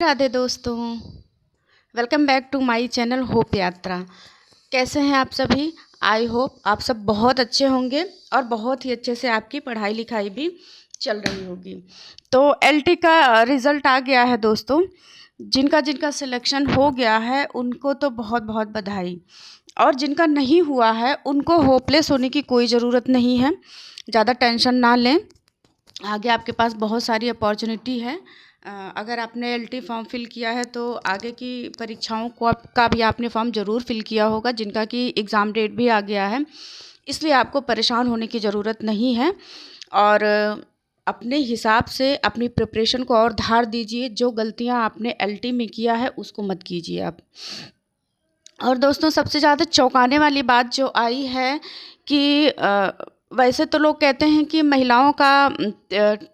राधे दोस्तों, welcome back to my channel hope Yatra. कैसे हैं आप सभी? आई होप आप सब बहुत अच्छे होंगे और बहुत ही अच्छे से आपकी पढ़ाई लिखाई भी चल रही होगी। तो एलटी का रिज़ल्ट आ गया है दोस्तों। जिनका जिनका सिलेक्शन हो गया है उनको तो बहुत बहुत बधाई, और जिनका नहीं हुआ है उनको होपलेस होने की कोई ज़रूरत नहीं है। ज़्यादा टेंशन ना लें, आगे आपके पास बहुत सारी अपॉर्चुनिटी है। अगर आपने एलटी फॉर्म फिल किया है तो आगे की परीक्षाओं को का भी आपने फॉर्म ज़रूर फिल किया होगा, जिनका कि एग्ज़ाम डेट भी आ गया है। इसलिए आपको परेशान होने की ज़रूरत नहीं है, और अपने हिसाब से अपनी प्रिपरेशन को और धार दीजिए। जो गलतियां आपने एलटी में किया है उसको मत कीजिए आप। और दोस्तों, सबसे ज़्यादा चौंकाने वाली बात जो आई है कि वैसे तो लोग कहते हैं कि महिलाओं का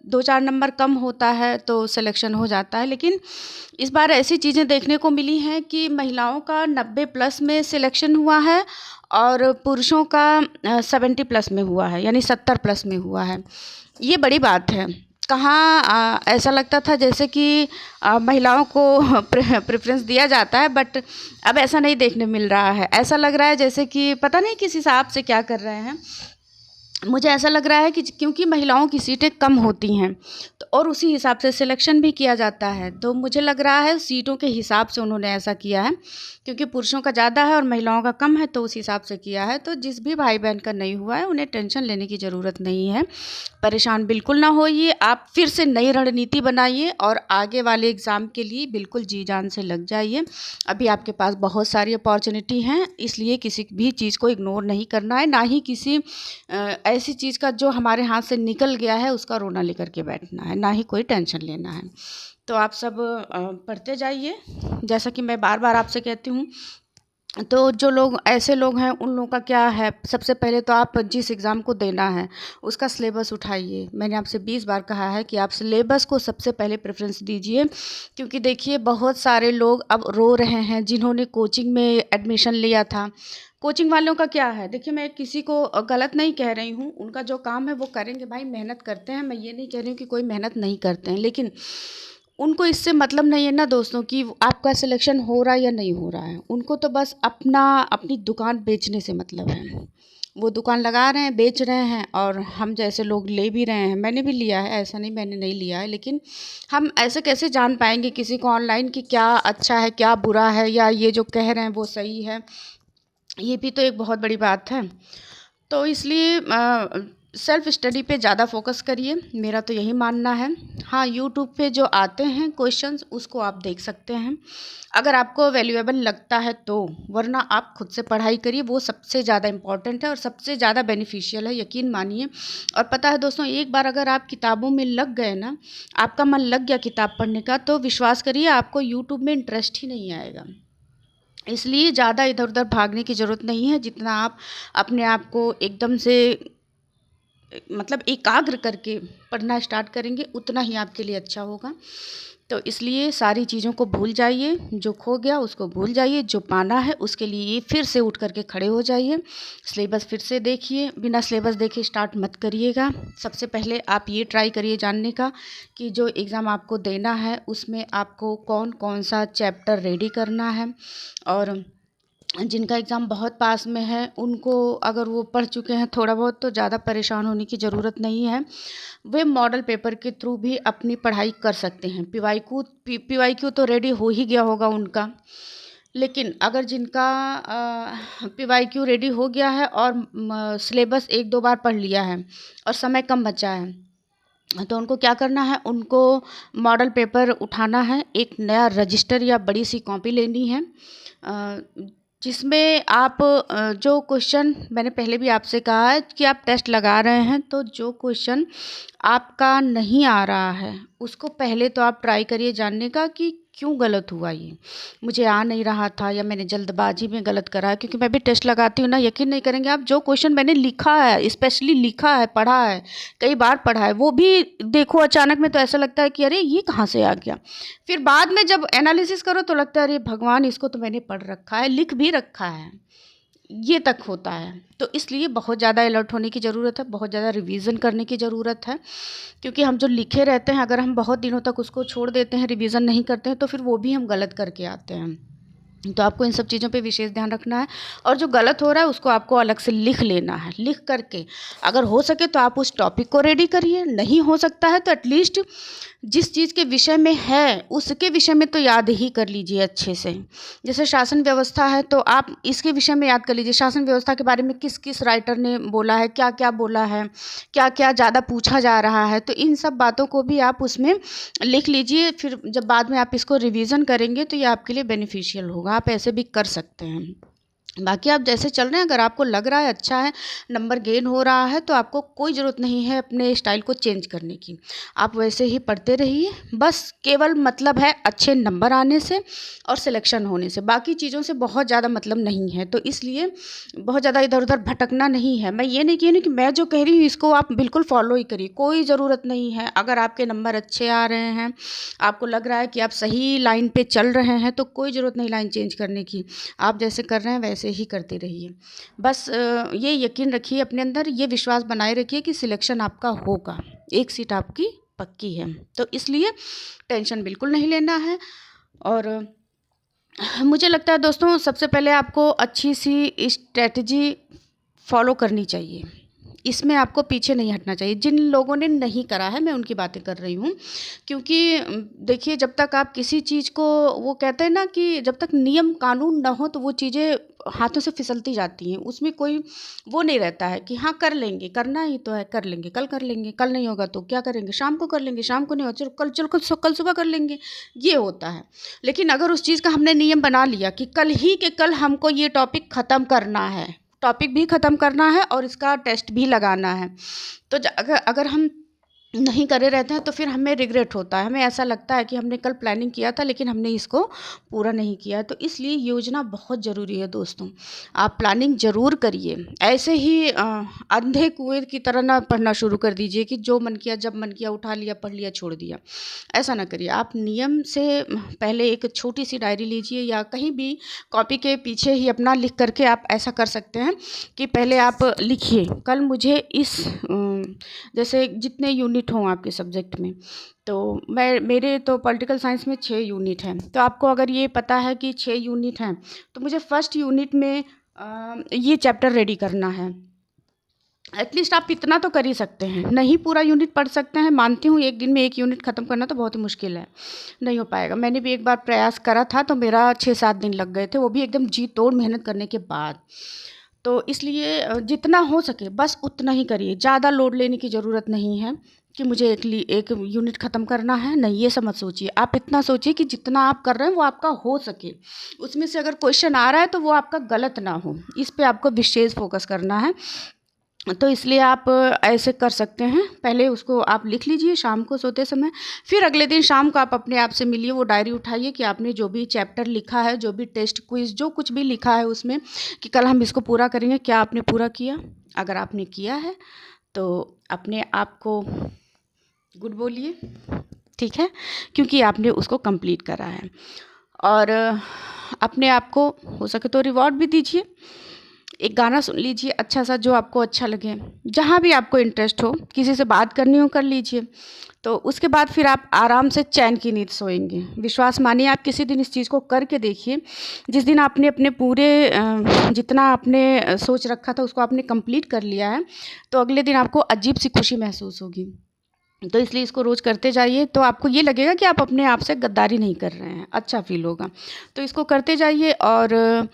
2-4 नंबर कम होता है तो सिलेक्शन हो जाता है, लेकिन इस बार ऐसी चीज़ें देखने को मिली हैं कि महिलाओं का 90 प्लस में सिलेक्शन हुआ है और पुरुषों का 70 प्लस में हुआ है, यानी 70 प्लस में हुआ है। ये बड़ी बात है। कहाँ ऐसा लगता था जैसे कि महिलाओं को प्रेफ़रेंस दिया जाता है, बट अब ऐसा नहीं देखने मिल रहा है। ऐसा लग रहा है जैसे कि पता नहीं किस हिसाब से क्या कर रहे हैं। मुझे ऐसा लग रहा है कि क्योंकि महिलाओं की सीटें कम होती हैं तो और उसी हिसाब से सिलेक्शन भी किया जाता है, तो मुझे लग रहा है सीटों के हिसाब से उन्होंने ऐसा किया है, क्योंकि पुरुषों का ज़्यादा है और महिलाओं का कम है तो उस हिसाब से किया है। तो जिस भी भाई बहन का नहीं हुआ है उन्हें टेंशन लेने की ज़रूरत नहीं है, परेशान बिल्कुल ना होइए। आप फिर से नई रणनीति बनाइए और आगे वाले एग्ज़ाम के लिए बिल्कुल जी जान से लग जाइए। अभी आपके पास बहुत सारी अपॉर्चुनिटी हैं, इसलिए किसी भी चीज़ को इग्नोर नहीं करना है, ना ही किसी ऐसी चीज़ का जो हमारे हाथ से निकल गया है उसका रोना लेकर के बैठना है, ना ही कोई टेंशन लेना है। तो आप सब पढ़ते जाइए, जैसा कि मैं बार बार आपसे कहती हूँ। तो जो लोग ऐसे लोग हैं उन लोगों का क्या है, सबसे पहले तो आप जिस एग्ज़ाम को देना है उसका सिलेबस उठाइए। मैंने आपसे 20 बार कहा है कि आप सिलेबस को सबसे पहले प्रेफरेंस दीजिए, क्योंकि देखिए बहुत सारे लोग अब रो रहे हैं जिन्होंने कोचिंग में एडमिशन लिया था। कोचिंग वालों का क्या है, देखिए मैं किसी को गलत नहीं कह रही हूँ, उनका जो काम है वो करेंगे, भाई मेहनत करते हैं, मैं ये नहीं कह रही हूँ कि कोई मेहनत नहीं करते हैं, लेकिन उनको इससे मतलब नहीं है ना दोस्तों कि आपका सिलेक्शन हो रहा है या नहीं हो रहा है। उनको तो बस अपनी दुकान बेचने से मतलब है। वो दुकान लगा रहे हैं, बेच रहे हैं, और हम जैसे लोग ले भी रहे हैं। मैंने भी लिया है, ऐसा नहीं मैंने नहीं लिया है, लेकिन हम ऐसे कैसे जान पाएंगे किसी को ऑनलाइन कि क्या अच्छा है क्या बुरा है, या ये जो कह रहे हैं वो सही है। ये भी तो एक बहुत बड़ी बात है। तो इसलिए सेल्फ़ स्टडी पे ज़्यादा फ़ोकस करिए, मेरा तो यही मानना है। हाँ, यूट्यूब पे जो आते हैं क्वेश्चंस उसको आप देख सकते हैं, अगर आपको वैल्यूएबल लगता है तो, वरना आप खुद से पढ़ाई करिए, वो सबसे ज़्यादा इम्पॉर्टेंट है और सबसे ज़्यादा बेनिफिशियल है, यकीन मानिए। और पता है दोस्तों, एक बार अगर आप किताबों में लग गए ना, आपका मन लग गया किताब पढ़ने का, तो विश्वास करिए आपको यूट्यूब में इंटरेस्ट ही नहीं आएगा। इसलिए ज़्यादा इधर उधर भागने की ज़रूरत नहीं है। जितना आप अपने आप को एकदम से मतलब एकाग्र करके पढ़ना स्टार्ट करेंगे उतना ही आपके लिए अच्छा होगा। तो इसलिए सारी चीज़ों को भूल जाइए, जो खो गया उसको भूल जाइए, जो पाना है उसके लिए फिर से उठ करके खड़े हो जाइए। सिलेबस फिर से देखिए, बिना सिलेबस देखे स्टार्ट मत करिएगा। सबसे पहले आप ये ट्राई करिए जानने का कि जो एग्ज़ाम आपको देना है उसमें आपको कौन कौन सा चैप्टर रेडी करना है, और जिनका एग्ज़ाम बहुत पास में है उनको अगर वो पढ़ चुके हैं थोड़ा बहुत तो ज़्यादा परेशान होने की ज़रूरत नहीं है। वे मॉडल पेपर के थ्रू भी अपनी पढ़ाई कर सकते हैं। पीवाईक्यू तो रेडी हो ही गया होगा उनका, लेकिन अगर जिनका पीवाईक्यू रेडी हो गया है और सिलेबस 1-2 बार पढ़ लिया है और समय कम बचा है, तो उनको क्या करना है, उनको मॉडल पेपर उठाना है, एक नया रजिस्टर या बड़ी सी कॉपी लेनी है, जिसमें आप जो क्वेश्चन मैंने पहले भी आपसे कहा है कि आप टेस्ट लगा रहे हैं, तो जो क्वेश्चन आपका नहीं आ रहा है उसको पहले तो आप ट्राई करिए जानने का कि क्यों गलत हुआ, ये मुझे आ नहीं रहा था या मैंने जल्दबाजी में गलत करा है। क्योंकि मैं भी टेस्ट लगाती हूँ ना, यकीन नहीं करेंगे आप, जो क्वेश्चन मैंने लिखा है, स्पेशली लिखा है, पढ़ा है, कई बार पढ़ा है, वो भी देखो अचानक में तो ऐसा लगता है कि अरे ये कहाँ से आ गया। फिर बाद में जब एनालिसिस करो तो लगता है अरे भगवान, इसको तो मैंने पढ़ रखा है, लिख भी रखा है, ये तक होता है। तो इसलिए बहुत ज़्यादा अलर्ट होने की ज़रूरत है, बहुत ज़्यादा रिवीजन करने की ज़रूरत है, क्योंकि हम जो लिखे रहते हैं अगर हम बहुत दिनों तक उसको छोड़ देते हैं, रिवीजन नहीं करते हैं, तो फिर वो भी हम गलत करके आते हैं। तो आपको इन सब चीज़ों पे विशेष ध्यान रखना है, और जो गलत हो रहा है उसको आपको अलग से लिख लेना है। लिख करके अगर हो सके तो आप उस टॉपिक को रेडी करिए, नहीं हो सकता है तो एटलीस्ट जिस चीज़ के विषय में है उसके विषय में तो याद ही कर लीजिए अच्छे से। जैसे शासन व्यवस्था है तो आप इसके विषय में याद कर लीजिए, शासन व्यवस्था के बारे में किस किस राइटर ने बोला है, क्या क्या बोला है, क्या क्या ज़्यादा पूछा जा रहा है, तो इन सब बातों को भी आप उसमें लिख लीजिए। फिर जब बाद में आप इसको रिवीजन करेंगे तो ये आपके लिए बेनिफिशियल होगा। आप ऐसे भी कर सकते हैं। बाकी आप जैसे चल रहे हैं, अगर आपको लग रहा है अच्छा है, नंबर गेन हो रहा है, तो आपको कोई ज़रूरत नहीं है अपने स्टाइल को चेंज करने की। आप वैसे ही पढ़ते रहिए, बस केवल मतलब है अच्छे नंबर आने से और सिलेक्शन होने से, बाकी चीज़ों से बहुत ज़्यादा मतलब नहीं है। तो इसलिए बहुत ज़्यादा इधर उधर भटकना नहीं है। मैं ये नहीं कह रही कि मैं जो कह रही हूँ इसको आप बिल्कुल फॉलो ही करिए, कोई ज़रूरत नहीं है। अगर आपके नंबर अच्छे आ रहे हैं, आपको लग रहा है कि आप सही लाइन पे चल रहे हैं, तो कोई ज़रूरत नहीं लाइन चेंज करने की। आप जैसे कर रहे हैं वैसे ही करते रहिए। बस ये यकीन रखिए अपने अंदर, ये विश्वास बनाए रखिए कि सिलेक्शन आपका होगा, एक सीट आपकी पक्की है। तो इसलिए टेंशन बिल्कुल नहीं लेना है। और मुझे लगता है दोस्तों सबसे पहले आपको अच्छी सी स्ट्रेटजी फॉलो करनी चाहिए, इसमें आपको पीछे नहीं हटना चाहिए। जिन लोगों ने नहीं करा है मैं उनकी बातें कर रही हूँ, क्योंकि देखिए जब तक आप किसी चीज़ को, वो कहते हैं ना कि जब तक नियम कानून ना हो तो वो चीज़ें हाथों से फिसलती जाती हैं, उसमें कोई वो नहीं रहता है कि हाँ कर लेंगे, करना ही तो है, कर लेंगे, कल कर लेंगे, कल नहीं होगा तो क्या करेंगे, शाम को कर लेंगे, शाम को नहीं होगा चलो कल, चलो कल सुबह कर लेंगे, ये होता है। लेकिन अगर उस चीज़ का हमने नियम बना लिया कि कल ही के कल हमको ये टॉपिक ख़त्म करना है, टॉपिक भी ख़त्म करना है और इसका टेस्ट भी लगाना है, तो अगर अगर हम नहीं करे रहते हैं तो फिर हमें रिग्रेट होता है, हमें ऐसा लगता है कि हमने कल प्लानिंग किया था लेकिन हमने इसको पूरा नहीं किया है। तो इसलिए योजना बहुत ज़रूरी है दोस्तों, आप प्लानिंग ज़रूर करिए। ऐसे ही अंधे कुएं की तरह ना पढ़ना शुरू कर दीजिए कि जो मन किया जब मन किया उठा लिया पढ़ लिया छोड़ दिया, ऐसा ना करिए। आप नियम से पहले एक छोटी सी डायरी लीजिए या कहीं भी कॉपी के पीछे ही अपना लिख करके आप ऐसा कर सकते हैं कि पहले आप लिखिए कल मुझे इस जैसे जितने यूनिट हों आपके सब्जेक्ट में, तो मेरे तो पॉलिटिकल साइंस में 6 यूनिट हैं, तो आपको अगर ये पता है कि 6 यूनिट हैं तो मुझे फर्स्ट यूनिट में ये चैप्टर रेडी करना है। एटलीस्ट आप इतना तो कर ही सकते हैं, नहीं पूरा यूनिट पढ़ सकते हैं, मानती हूँ एक दिन में एक यूनिट ख़त्म करना तो बहुत ही मुश्किल है, नहीं हो पाएगा। मैंने भी एक बार प्रयास करा था तो मेरा 6-7 दिन लग गए थे, वो भी एकदम जी तोड़ मेहनत करने के बाद। तो इसलिए जितना हो सके बस उतना ही करिए, ज़्यादा लोड लेने की ज़रूरत नहीं है कि मुझे एक यूनिट ख़त्म करना है, नहीं ये सब मत सोचिए। आप इतना सोचिए कि जितना आप कर रहे हैं वो आपका हो सके, उसमें से अगर क्वेश्चन आ रहा है तो वो आपका गलत ना हो, इस पे आपको विशेष फोकस करना है। तो इसलिए आप ऐसे कर सकते हैं, पहले उसको आप लिख लीजिए शाम को सोते समय, फिर अगले दिन शाम को आप अपने आप से मिलिए, वो डायरी उठाइए कि आपने जो भी चैप्टर लिखा है, जो भी टेस्ट क्विज जो कुछ भी लिखा है उसमें कि कल हम इसको पूरा करेंगे, क्या आपने पूरा किया। अगर आपने किया है तो अपने आप को गुड बोलिए, ठीक है, क्योंकि आपने उसको कंप्लीट करा है। और अपने आप को हो सके तो रिवॉर्ड भी दीजिए, एक गाना सुन लीजिए अच्छा सा जो आपको अच्छा लगे, जहाँ भी आपको इंटरेस्ट हो, किसी से बात करनी हो कर लीजिए, तो उसके बाद फिर आप आराम से चैन की नींद सोएंगे। विश्वास मानिए, आप किसी दिन इस चीज़ को करके देखिए, जिस दिन आपने अपने पूरे जितना आपने सोच रखा था उसको आपने कंप्लीट कर लिया है, तो अगले दिन आपको अजीब सी खुशी महसूस होगी। तो इसलिए इसको रोज़ करते जाइए, तो आपको ये लगेगा कि आप अपने आप से गद्दारी नहीं कर रहे हैं, अच्छा फील होगा। तो इसको करते जाइए, और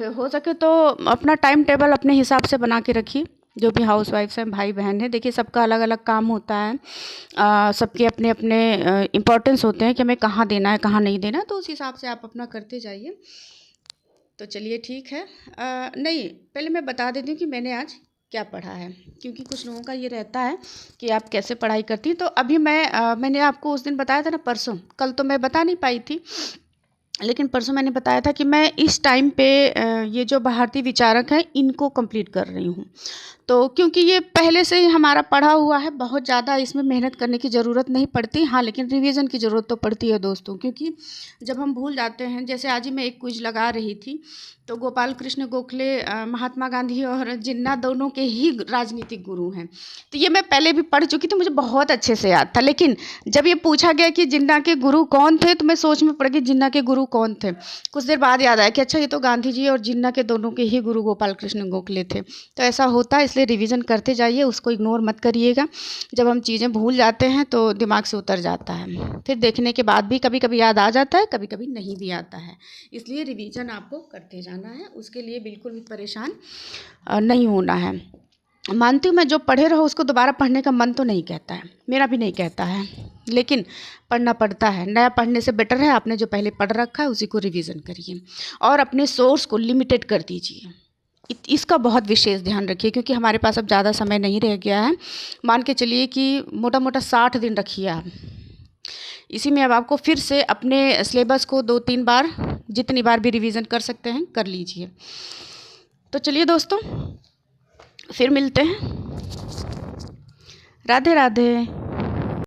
हो सके तो अपना टाइम टेबल अपने हिसाब से बना के रखिए। जो भी हाउस वाइफ्स हैं, भाई बहन हैं, देखिए सबका अलग अलग काम होता है, सबके अपने अपने इम्पोर्टेंस होते हैं कि हमें कहाँ देना है कहाँ नहीं देना, तो उस हिसाब से आप अपना करते जाइए। तो चलिए ठीक है। नहीं, पहले मैं बता देती हूँ कि मैंने आज क्या पढ़ा है, क्योंकि कुछ लोगों का ये रहता है कि आप कैसे पढ़ाई करती हैं। तो अभी मैंने आपको उस दिन बताया था ना, परसों, कल तो मैं बता नहीं पाई थी, लेकिन परसों मैंने बताया था कि मैं इस टाइम पे ये जो भारतीय विचारक हैं इनको कंप्लीट कर रही हूँ। तो क्योंकि ये पहले से ही हमारा पढ़ा हुआ है, बहुत ज़्यादा इसमें मेहनत करने की ज़रूरत नहीं पड़ती। हाँ, लेकिन रिवीजन की ज़रूरत तो पड़ती है दोस्तों, क्योंकि जब हम भूल जाते हैं, जैसे आज ही मैं एक क्विज लगा रही थी, तो गोपाल कृष्ण गोखले महात्मा गांधी और जिन्ना दोनों के ही राजनीतिक गुरु हैं। तो ये मैं पहले भी पढ़ चुकी थी, मुझे बहुत अच्छे से याद था। लेकिन जब ये पूछा गया कि जिन्ना के गुरु कौन थे, तो मैं सोच में पड़ गई जिन्ना के गुरु कौन थे। कुछ देर बाद याद आया कि अच्छा, ये तो गांधी जी और जिन्ना के दोनों के ही गुरु गोपाल कृष्ण गोखले थे। तो ऐसा होता है, इसलिए रिवीजन करते जाइए, उसको इग्नोर मत करिएगा। जब हम चीज़ें भूल जाते हैं तो दिमाग से उतर जाता है, फिर देखने के बाद भी कभी कभी याद आ जाता है, कभी कभी नहीं भी आता है। इसलिए रिवीजन आपको करते जाना है, उसके लिए बिल्कुल भी परेशान नहीं होना है। मानती हूँ मैं, जो पढ़े रहो उसको दोबारा पढ़ने का मन तो नहीं कहता है, मेरा भी नहीं कहता है, लेकिन पढ़ना पड़ता है। नया पढ़ने से बेटर है आपने जो पहले पढ़ रखा है उसी को रिवीजन करिए, और अपने सोर्स को लिमिटेड कर दीजिए। इसका बहुत विशेष ध्यान रखिए, क्योंकि हमारे पास अब ज़्यादा समय नहीं रह गया है। मान के चलिए कि मोटा मोटा 60 दिन रखिए आप। इसी में अब आपको फिर से अपने सिलेबस को 2-3 बार, जितनी बार भी रिवीजन कर सकते हैं कर लीजिए। तो चलिए दोस्तों, फिर मिलते हैं। राधे राधे।